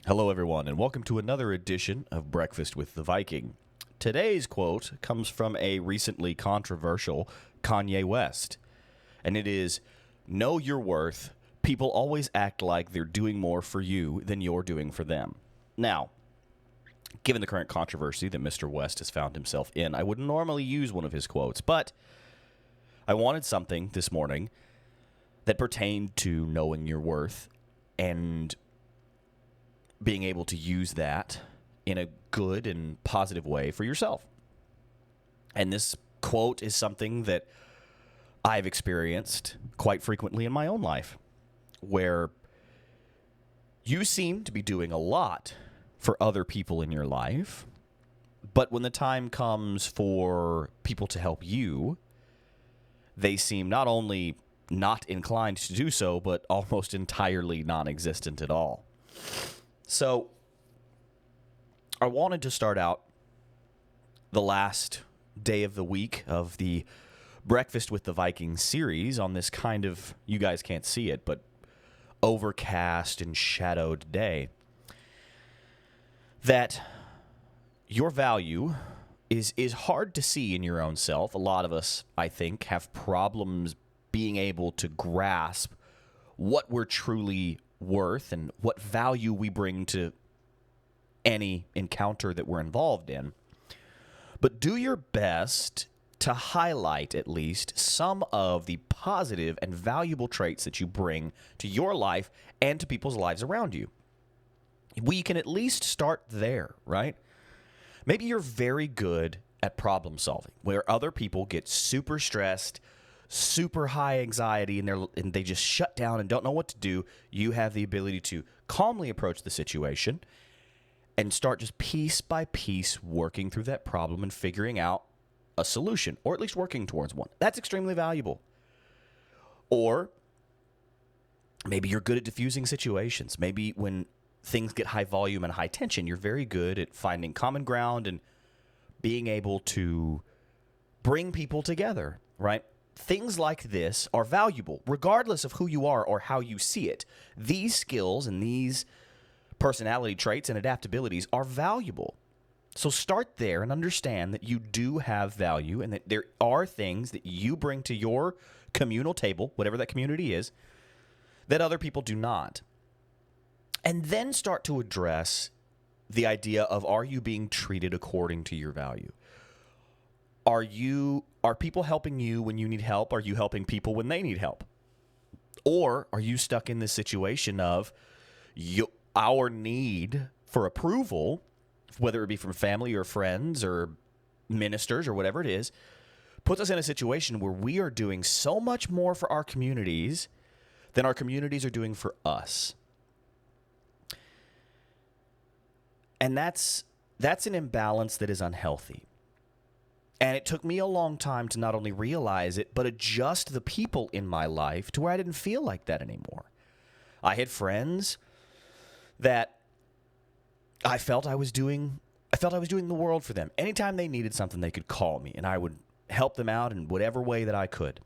Hello, everyone, and welcome to another edition of Breakfast with the Viking. Today's quote comes from a recently controversial Kanye West, and it is, "Know your worth. People always act like they're doing more for you than you're doing for them." Now, given the current controversy that Mr. West has found himself in, I wouldn't normally use one of his quotes, but I wanted something this morning that pertained to knowing your worth and being able to use that in a good and positive way for yourself. And this quote is something that I've experienced quite frequently in my own life, where you seem to be doing a lot for other people in your life, but when the time comes for people to help you, they seem not only not inclined to do so, but almost entirely non-existent at all. So, I wanted to start out the last day of the week of the Breakfast with the Viking series on this kind of, you guys can't see it, but overcast and shadowed day. That your value is hard to see in your own self. A lot of us, I think, have problems being able to grasp what we're truly worth and what value we bring to any encounter that we're involved in. But do your best to highlight at least some of the positive and valuable traits that you bring to your life and to people's lives around you. We can at least start there, right? Maybe you're very good at problem solving, where other people get super stressed, super high anxiety, and they just shut down and don't know what to do. You have the ability to calmly approach the situation and start just piece by piece working through that problem and figuring out a solution, or at least working towards one. That's extremely valuable. Or maybe you're good at diffusing situations. Maybe when things get high volume and high tension, you're very good at finding common ground and being able to bring people together, right? Things like this are valuable, regardless of who you are or how you see it. These skills and these personality traits and adaptabilities are valuable. So start there and understand that you do have value and that there are things that you bring to your communal table, whatever that community is, that other people do not. And then start to address the idea of, are you being treated according to your value? Are people helping you when you need help? Are you helping people when they need help? Or are you stuck in this situation of our need for approval, whether it be from family or friends or ministers or whatever it is, puts us in a situation where we are doing so much more for our communities than our communities are doing for us. And that's an imbalance that is unhealthy. And it took me a long time to not only realize it, but adjust the people in my life to where I didn't feel like that anymore. I had friends that I felt I was doing the world for them. Anytime they needed something, they could call me, and I would help them out in whatever way that I could.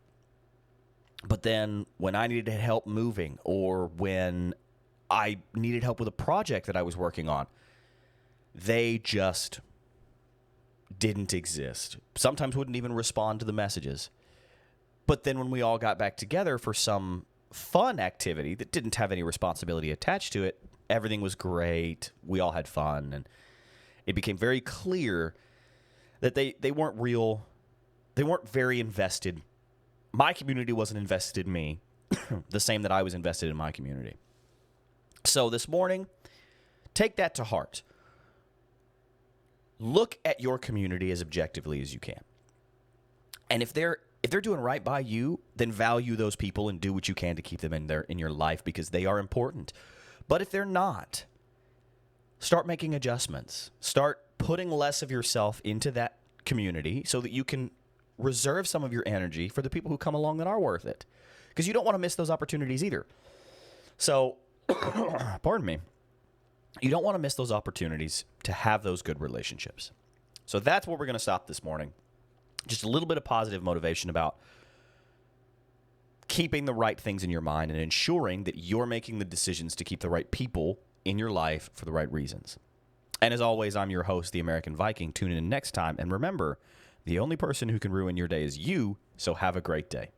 But then when I needed help moving, or when I needed help with a project that I was working on, they just didn't exist. Sometimes wouldn't even respond to the messages. But then when we all got back together for some fun activity that didn't have any responsibility attached to it, everything was great. We all had fun. And it became very clear that they weren't real. They weren't very invested. My community wasn't invested in me the same that I was invested in my community. So this morning, take that to heart. Look at your community as objectively as you can. And if they're doing right by you, then value those people and do what you can to keep them in your life, because they are important. But if they're not, start making adjustments. Start putting less of yourself into that community so that you can reserve some of your energy for the people who come along that are worth it. Because you don't want to miss those opportunities either. So, pardon me. You don't want to miss those opportunities to have those good relationships. So that's where we're going to stop this morning. Just a little bit of positive motivation about keeping the right things in your mind and ensuring that you're making the decisions to keep the right people in your life for the right reasons. And as always, I'm your host, the American Viking. Tune in next time. And remember, the only person who can ruin your day is you, so have a great day.